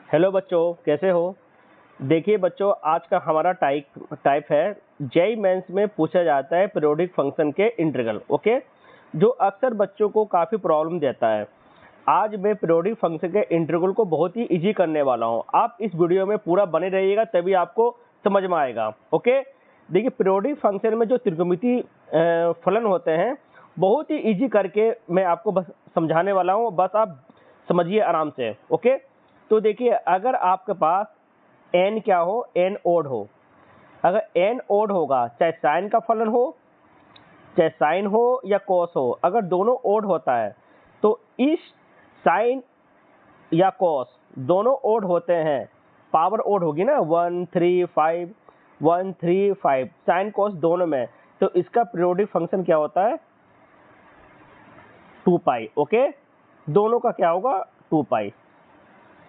Hello बच्चों, कैसे हो। देखिए बच्चों, आज का हमारा टाइप है जेईई मेंस में पूछा जाता है पीरियोडिक फंक्शन के इंटीग्रल। ओके, जो अक्सर बच्चों को काफ़ी प्रॉब्लम देता है। आज मैं पीरियोडिक फंक्शन के इंटीग्रल को बहुत ही इजी करने वाला हूं। आप इस वीडियो में पूरा बने रहिएगा, तभी आपको समझ में आएगा। ओके, देखिए पीरियोडिक फंक्शन में जो त्रिकोणमितीय फलन होते हैं, बहुत ही इजी करके मैं आपको बस समझाने वाला हूं। बस आप समझिए आराम से। ओके, तो देखिए अगर आपके पास n क्या हो, n ओड हो। अगर n ओड होगा, चाहे साइन का फलन हो, चाहे साइन हो या कॉस हो, अगर दोनों ओड होता है तो इस साइन या कॉस दोनों ओड होते हैं, पावर ओड होगी ना, 1 3 5 1 3 5 साइन कॉस दोनों में, तो इसका पीरियोडिक फंक्शन क्या होता है, 2 पाई। ओके, दोनों का क्या होगा, 2 पाई।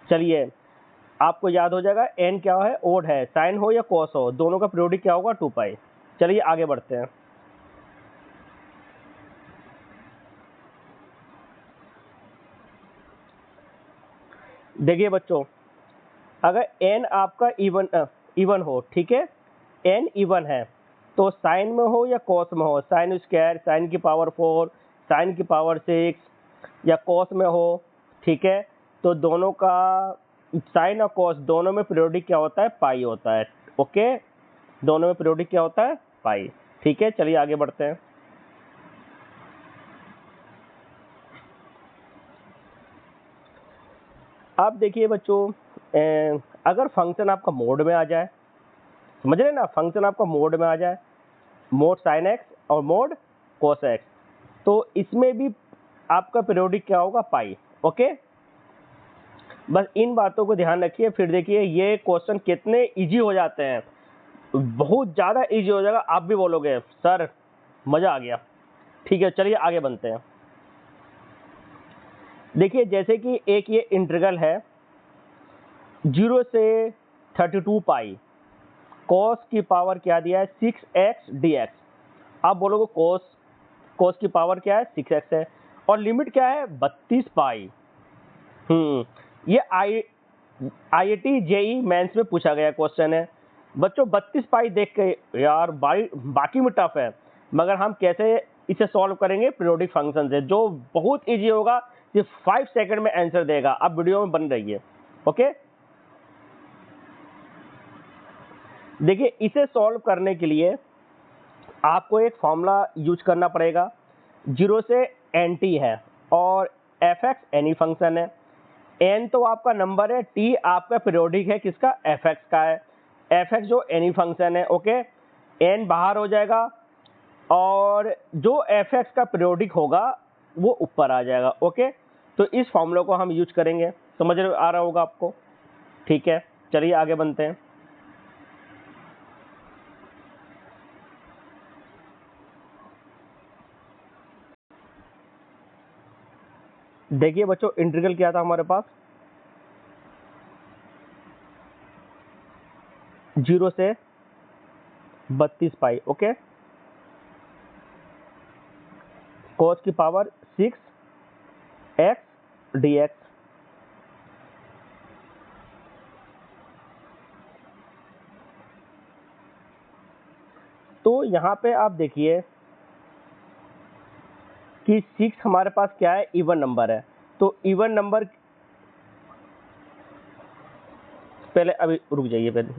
चलिए आपको याद हो जाएगा n क्या है, ओड है, साइन हो या कॉस हो, दोनों का पीरियोडिक क्या होगा, 2 पाई। चलिए आगे बढ़ते हैं। देखिए बच्चों, अगर n आपका इवन हो, ठीक है, n इवन है, तो साइन में हो या कॉस में हो, साइन स्क्वायर, साइन की पावर 4, साइन की पावर 6 या कॉस में हो, ठीक है, तो दोनों का साइन और कॉस दोनों में पीरियोडिक क्या होता है, पाई होता है। ओके, दोनों में पीरियोडिक क्या होता है, पाई। ठीक है, चलिए आगे बढ़ते हैं। आप देखिए बच्चों, अगर फंक्शन आपका मोड में आ जाए, समझ रहे ना, फंक्शन आपका मोड में आ जाए, मोड साइन एक्स और मोड कोस एक्स, तो इसमें भी आपका पीरियोडिक क्या होगा, पाई। ओके, बस इन बातों को ध्यान रखिए। फिर देखिए ये क्वेश्चन कितने इजी हो जाते हैं, बहुत ज़्यादा इजी हो जाएगा। आप भी बोलोगे सर मज़ा आ गया। ठीक है, चलिए आगे बनते हैं। देखिए जैसे कि एक ये इंटीग्रल है 0 से 32 पाई, कॉस की पावर क्या दिया है, 6x dx। आप बोलोगे कॉस कॉस की पावर क्या है, 6x है, और लिमिट क्या है, 32 पाई। ये IIT जेईई मेंस में पूछा गया क्वेश्चन है बच्चों। 32 पाई देख के यार बाकी में टफ है, मगर हम कैसे इसे सॉल्व करेंगे पीरियोडिक फंक्शन से, जो बहुत इजी होगा, सिर्फ 5 सेकंड में आंसर देगा। आप वीडियो में बन रही है। ओके, देखिए इसे सॉल्व करने के लिए आपको एक फॉर्मूला यूज करना पड़ेगा। 0 से nt है और fx एनी फंक्शन है, n तो आपका नंबर है, t आपका पीरियोडिक है, किसका, fx का है, fx जो एनी फंक्शन है। ओके, n बाहर हो जाएगा और जो fx का पीरियोडिक होगा वो ऊपर आ जाएगा। ओके, तो इस फॉर्मूला को हम यूज करेंगे, समझ आ रहा होगा आपको। ठीक है, चलिए आगे बनते हैं। देखिए बच्चों, इंटीग्रल क्या था हमारे पास, 0 से 32 पाई। ओके, cos की पावर 6x dx। तो यहाँ पे आप देखिए कि 6 हमारे पास क्या है, इवन नंबर है, तो इवन नंबर, पहले अभी रुक जाइए, पहले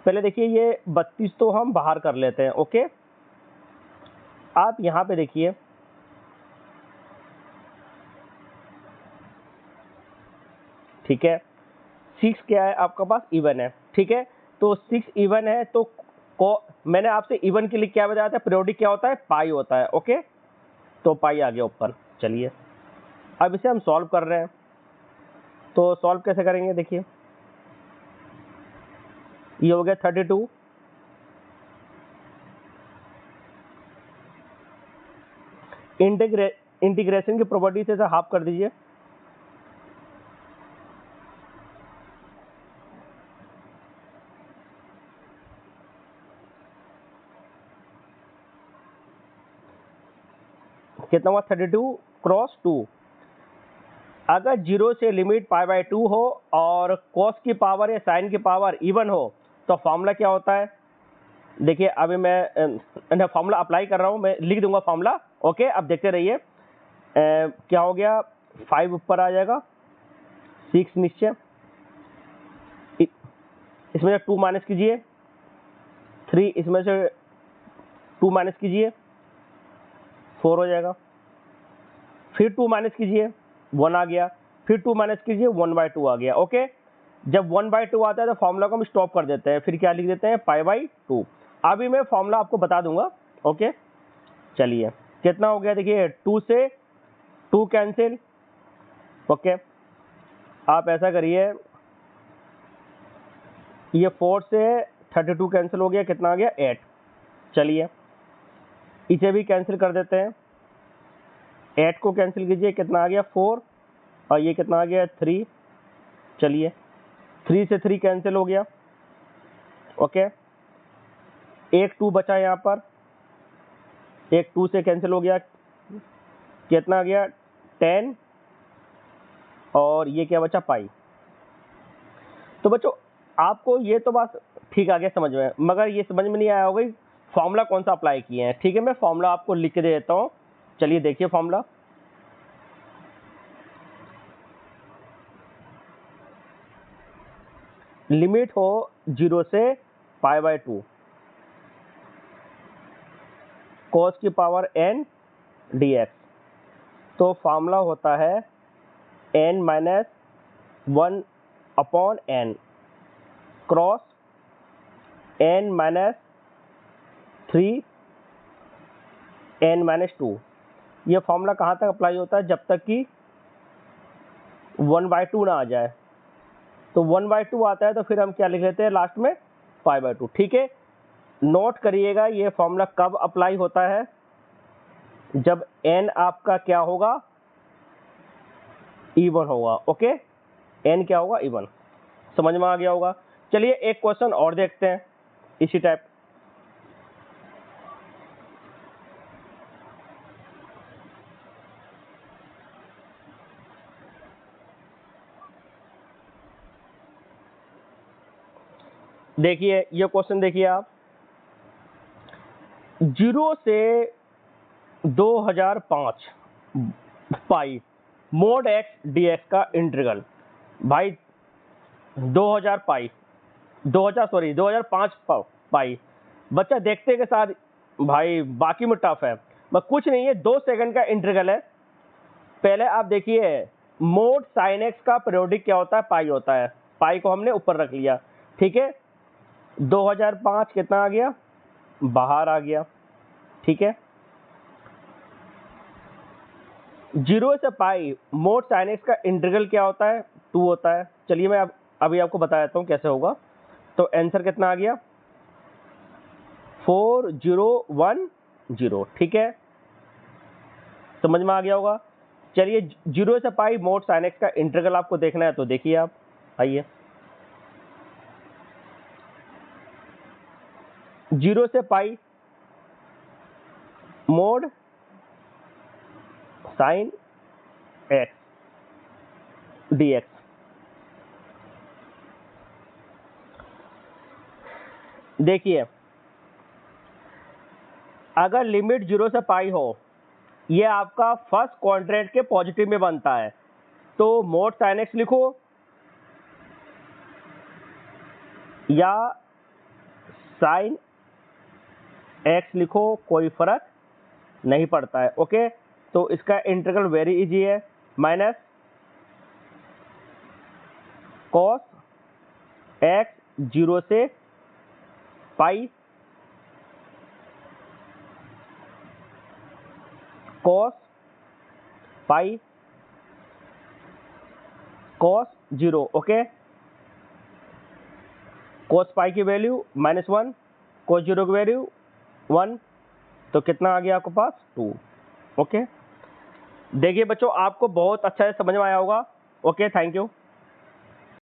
पहले देखिए ये 32 तो हम बाहर कर लेते हैं। ओके, आप यहाँ पे देखिए, ठीक है, 6 क्या है आपका पास, इवन है, ठीक है, तो 6 इवन है, तो मैंने आपसे इवन के लिए क्या बताया था, पीरियोडिक क्या होता है, पाई होता है। ओके, तो पाई आ गया ऊपर। चलिए अब इसे हम सॉल्व कर रहे हैं, तो सॉल्व कैसे करेंगे, देखिए ये हो गया 32, इंटीग्रेशन की प्रॉपर्टी से हाफ कर दीजिए, कितना हुआ, 32 क्रॉस 2, अगर 0 से लिमिट π/2 हो और cos की पावर या sin की पावर इवन हो तो फॉर्मूला क्या होता है? देखिए अभी मैं फॉर्मूला अप्लाई कर रहा हूँ, मैं लिख दूंगा फॉर्मूला। ओके, अब देखते रहिए। क्या हो गया, 5 ऊपर आ जाएगा, 6 नीचे, इसमें से 2 माइनस कीजिए, 3 इसमें से 2 माइनस कीजिए, 4 हो जाएगा, फिर 2 माइनस कीजिए, 1 आ गया, फिर 2 माइनस कीजिए, 1/2 आ गया। ओके, जब 1/2 आता है तो फॉर्मूला को हम स्टॉप कर देते हैं, फिर क्या लिख देते हैं, π/2। अभी मैं फॉर्मूला आपको बता दूंगा। ओके, चलिए कितना हो गया, देखिए 2 से 2 कैंसिल। ओके, आप ऐसा करिए, ये 4 से 32 कैंसिल हो गया, कितना आ गया, 8। चलिए इसे भी कैंसिल कर देते हैं, 8 को कैंसिल कीजिए, कितना आ गया, 4, और ये कितना आ गया, 3। चलिए 3 से 3 कैंसिल हो गया। ओके, एक 2 बचा यहाँ पर, एक 2 से कैंसिल हो गया, कितना आ गया, 10, और ये क्या बचा, पाई। तो बच्चों आपको ये तो बात ठीक आ गया समझ में, मगर ये समझ में नहीं आया होगा फॉर्मूला कौन सा अप्लाई किए हैं। ठीक है, मैं फॉर्मूला आपको लिख के दे देता हूँ। चलिए देखिए फॉर्मूला, लिमिट हो 0 से π/2, cos की पावर n dx, तो फॉर्मूला होता है n - 1/n cross n - 3 n - 2। ये फॉर्मूला कहाँ तक अप्लाई होता है, जब तक कि 1/2 ना आ जाए। तो 1/2 आता है तो फिर हम क्या लिख लेते हैं लास्ट में, π/2। ठीक है, नोट करिएगा ये फॉर्मूला कब अप्लाई होता है, जब n आपका क्या होगा, इवन होगा। ओके, n क्या होगा, इवन। समझ में आ गया होगा। चलिए एक क्वेश्चन और देखते हैं इसी टाइप। देखिए ये क्वेश्चन देखिए आप, 0 से 2005 पाई मोड x dx का इंटीग्रल। भाई 2000 पाई 2005 पाई। बच्चा देखते के साथ भाई बाकी में टफ है, बस कुछ नहीं है, 2 सेकंड का इंटीग्रल है। पहले आप देखिए, मोड साइन एक्स का पीरियोडिक क्या होता है, पाई होता है। पाई को हमने ऊपर रख लिया। ठीक है, 2005 कितना आ गया, बाहर आ गया। ठीक है, 0 से पाई मोड साइन एक्स का इंटीग्रल क्या होता है, 2 होता है। चलिए मैं अभी आपको बता देता हूँ कैसे होगा। तो आंसर कितना आ गया, 4010। ठीक है, समझ में आ गया होगा। चलिए 0 से पाई मोड साइन एक्स का इंटीग्रल आपको देखना है तो देखिए आप, आइए 0 से पाई मोड साइन एक्स dx। देखिए अगर लिमिट 0 से पाई हो, ये आपका फर्स्ट क्वाड्रेंट के पॉजिटिव में बनता है, तो मोड साइन एक्स लिखो या साइन एक्स लिखो, कोई फर्क नहीं पड़ता है। ओके, तो इसका इंटीग्रल वेरी इजी है, माइनस कॉस एक्स 0 से pi cos pi cos 0। Okay, cos pi की वैल्यू -1, कॉस 0 की वैल्यू 1, तो कितना आ गया आपके पास, 2। ओके, देखिए बच्चों आपको बहुत अच्छा से समझ में आया होगा। Okay, thank you.